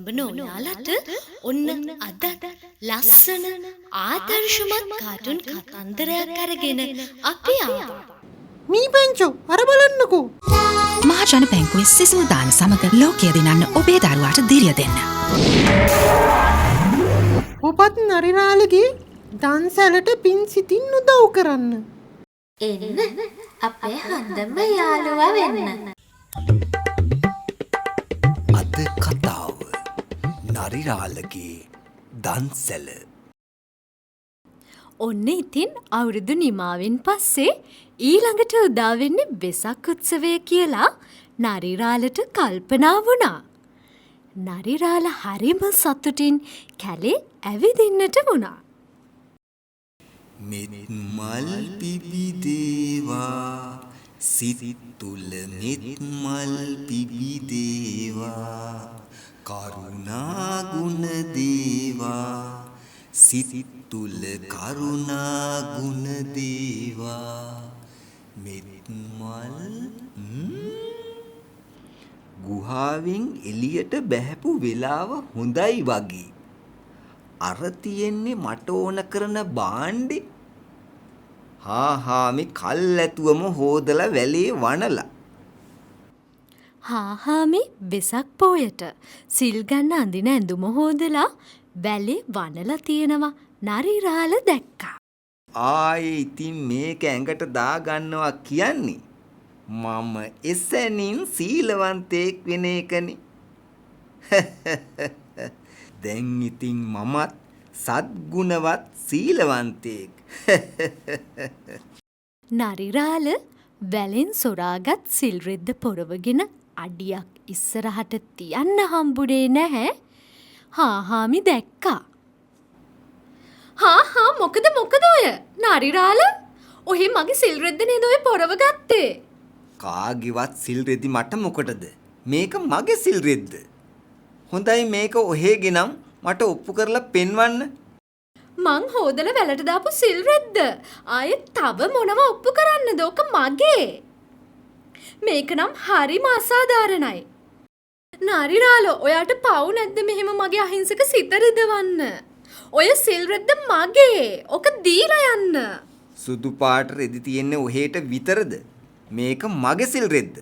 එළඹන ඔයාලට ඔන්න අද ලස්සන ආදර්ශමත් කාටුන් කතන්දරයක් අරගෙන අපි ආවා. මී පැංචෝ අර බලන්නකෝ. මහජන බැංකුවේ සිසුල් දාන සමග ලෝකය දිනන්න ඔබේ දරුවාට දිරිය දෙන්න. ඔබත් නරිරාලගේ දන්සැලට පින් සිතින් උදව් කරන්න. එන්න අපේ හොඳම යාළුවා වෙන්න. අද කතාව නරිරාලගේ දන්සැල. ඔන්න ඉතින් අවුරුදු නිමාවෙන් පස්සේ ඊළඟට උදා වෙන්නේ වෙසක් උත්සවය කියලා නරිරාලට කල්පනා වුණා. නරිරාල හරිම සතුටින් කැලේ ඇවිදින්නට වුණා. මෙත් මල් පිබිදේවා සිත් තුල මෙත් මල් පිබිදේවා කරුණා ගුණ දේවා සිත් තුල කරුණා ගුණ දේවා මෙත් මල් ගුහාවෙන් එළියට බැහැපු වෙලාව හොඳයි වගේ. අර තියෙන්නේ මට ඕන කරන බාණ්ඩේ. මේ කල්ැතුවම හොදලා වැලේ වනලා. මේ වෙසක් පෝයට සිල් ගන්න අඳින ඇඳුම හොදලා වැලේ වනලා තියෙනවා නරිරාල දැක්කා. ආයේ ඉතින් මේක ඇඟට දාගන්නවා කියන්නේ මම එසැනින් සීලවන්තයෙක් වෙන එකනේ. දැන් ඉතින් මමත් සත්ගුණවත් සීලවන්තයෙක්. නරිරාල වැලෙන් සොරාගත් සිල් රෙද්ද පොරවගෙන අඩියක් ඉස්සරහට තියන්න හම්බුනේ නැහැ. හාමි දැක්කා. මොකද ඔය නරිරාල ඔහේ මගේ සිල් රෙද්ද නේද ඔය පොරව ගත්තේ? කාගේවත් සිල් රෙදි මට මොකටද? මේක මගේ සිල් රෙද්ද. හොඳයි මේක ඔහේ ගෙනම් මට ඔප්පු කරලා පෙන්වන්න. මං හොදලා වැලට දාපු සිල් රෙද්ද. ආයේ තව මොනව ඔප්පු කරන්නද? ඔක මගේ. මේක නම් හරිම අසාධාරණයි. නරිරාල ඔයාට පව් නැද්ද මෙහෙම මගේ අහිංසක සිත රිදවන්න? ඔය සිල් රෙද්ද මගේ. ඔක දීලා යන්න. සුදු පාට රෙදි තියෙන්නේ ඔහෙට විතරද? මේක මගේ සිල් රෙද්ද.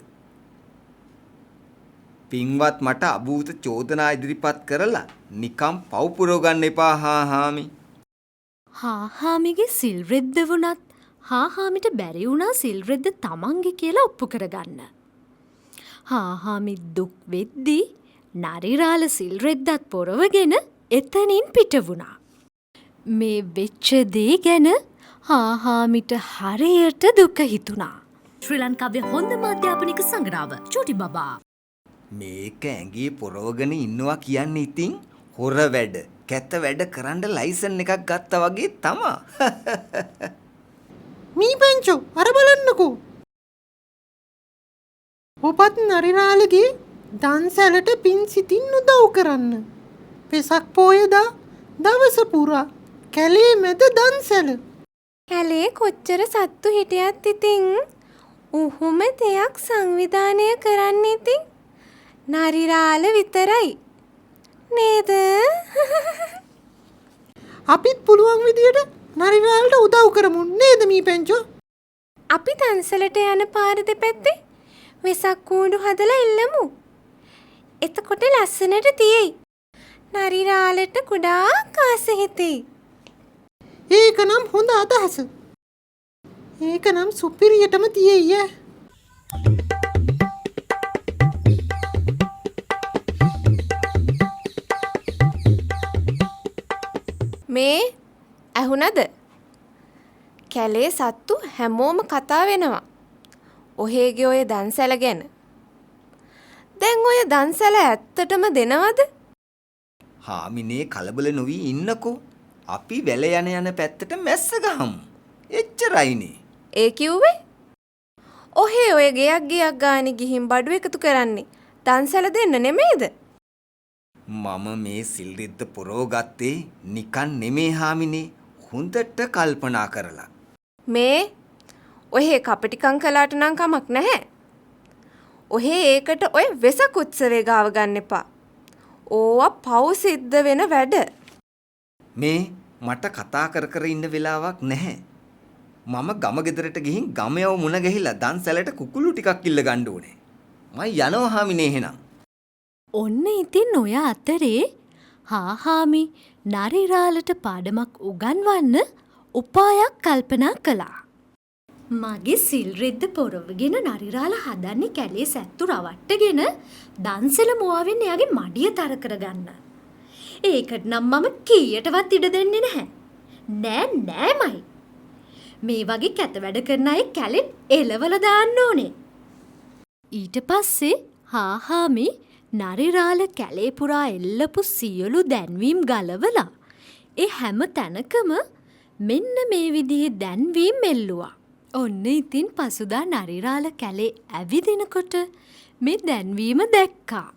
පින්වත් මට අභූත චෝදනා ඉදිරිපත් කරලා නිකම් පව් පුරව ගන්න එපා හාමි. හාමිගේ සිල් රෙද්ද වුණත් හාමිට බැරි වුණා සිල් රෙද්ද තමන්ගේ කියලා ඔප්පු කරගන්න. හාමි දුක් වෙද්දී නරිරාල සිල් රෙද්දත් පොරවගෙන එතනින් පිට වුණා. මේ වෙච්ච දේ ගැන හාමිට හරියට දුක හිතුණා. ශ්‍රී ලංකාවේ හොඳම අධ්‍යාපනික සංග්‍රහව චූටි බබා. මේක ඇඟේ පොරවගෙන ඉන්නවා කියන්නේ ඉතින් හොර වැඩ, කැත වැඩ කරන්න ලයිසන් එකක් ගත්තා වගේ තමා. මී පැංචෝ අර බලන්නකෝ. ඔබත් නරිරාලගේ දන්සැලට පින් සිතින් උදව් කරන්න. වෙසක් පෝයදා දවස පුරා කැලේ මැද දන්සැල. කැලේ කොච්චර සත්තු හිටියත් ඉතින් උහුම දෙයක් සංවිධානය කරන්න ඉතින් නරිරාල විතරයි නේද? අපිත් පුළුවන් විදියට නරිරාලට උදව් කරමු නේද මී පැංචෝ? අපි දන්සලට යන පාර දෙපැත්තේ වෙසක් කූඩු හදලා ඉල්ලමු. එතකොට ලස්සනට තියෙයි. නරිරාලට ගොඩාක් ආස හිතෙයි. ඒක නම් හොඳ අදහස. ඒක නම් සුපිරියටම තියෙයි. මේ ඇහුණද? කැලේ සත්තු හැමෝම කතා වෙනවා ඔහේගේ ඔය දන්සැල ගැන. දැන් ඔය දන්සැල ඇත්තටම දෙනවද? හාමිනේ කලබල නොවි ඉන්නකෝ. අපි වැල යන පැත්තට මැස්ස ගහමු. එච්චරයිනේ. ඒ කිව්වේ? ඔහේ ඔය ගයක් ගානේ ගිහින් බඩු එකතු කරන්නේ දන්සැල දෙන්න නෙමෙයිද? මම මේ සිල් රෙද්ද පොරව ගත්තේ නිකන් නෙමේ හාමිනේ. හොඳට කල්පනා කරලා. මේ ඔහේ කපටිකම් කළාට නම් කමක් නැහැ. ඔහේ ඒකට ඔය වෙසක් උත්සවය ගාව ගන්න එපා. ඕවා පව් සිද්ධ වෙන වැඩ. මේ මට කතා කර කර ඉන්න වෙලාවක් නැහැ. මම ගම ගෙදරට ගිහින් ගමයව මුණ ගැහිලා දන්සැලට කුකුළු ටිකක් ඉල්ල ගන්න ඕනේ. මම යනවා හාමිනේ එහෙනම්. ඔන්න ඉතින් ඔය අතරේ හාහාමි නරිරාලට පාඩමක් උගන්වන්න උපායක් කල්පනා කළා. මගේ සිල් රෙද්ද පොරවගෙන නරිරාල හදන්නේ කැලේ සැත්තු රවට්ටගෙන දන්සල මුවාවෙන් එයාගේ මඩිය තර කරගන්න. ඒකට නම් මම කීයටවත් ඉඩ දෙන්නේ නැහැ. නෑමයි. මේ වගේ කැත වැඩ කරන අය කැලෙන් එලවල දාන්න ඕනේ. ඊට පස්සේ හාහාමි නරිරාල කැලේ පුරා එල්ලපු සියලු දැන්වීම් ගලවලා ඒ හැම තැනකම මෙන්න මේ විදිහේ දැන්වීම් එල්ලුවා. ඔන්න ඉතින් පසුදා නරිරාල කැලේ ඇවිදිනකොට මේ දැන්වීම දැක්කා.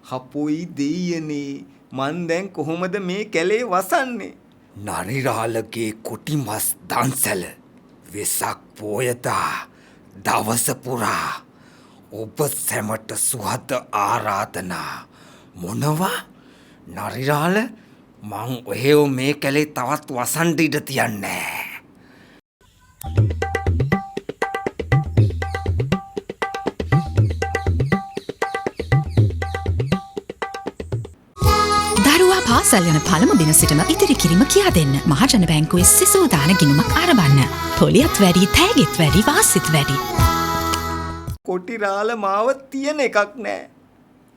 හපොයි දෙයියනේ මන් දැන් කොහොමද මේ කැලේ වසන්නේ? නරිරාලගේ කොටි මස් දන්සැල වෙසක් පෝයදා දවස පුරා ඔබ සැමට සුහද ආරාධනා. මොනවා? නරිරාල මං ඔහෙව මේ කැලේ තවත් වසන්ඩ ඉඩ තියන්නේ. දරුවා පාසල් යන පළමු දින සිටම ඉදිරි කිරීම කියා දෙන්න. මහජන බැංකුවේ සිසුදාන ගිණුමක් ආරඹන්න. පොලියත් වැඩි, තෑගිත් වැඩි, වාසිත් වැඩි. කොටිරාල මාව තියන එකක් නෑ.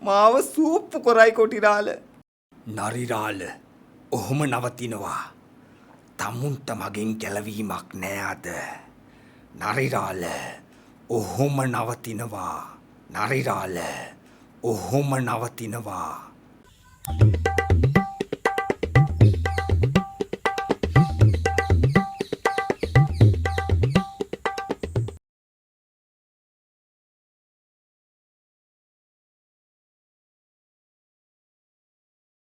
මාව සූප්පු කොරයි කොටිරාල. නරිරාල ඔහොම නවතිනවා. තමුන්ට මගෙන් ගැලවීමක් නෑ අද. නරිරාල ඔහොම නවතිනවා. නරිරාල ඔහොම නවතිනවා.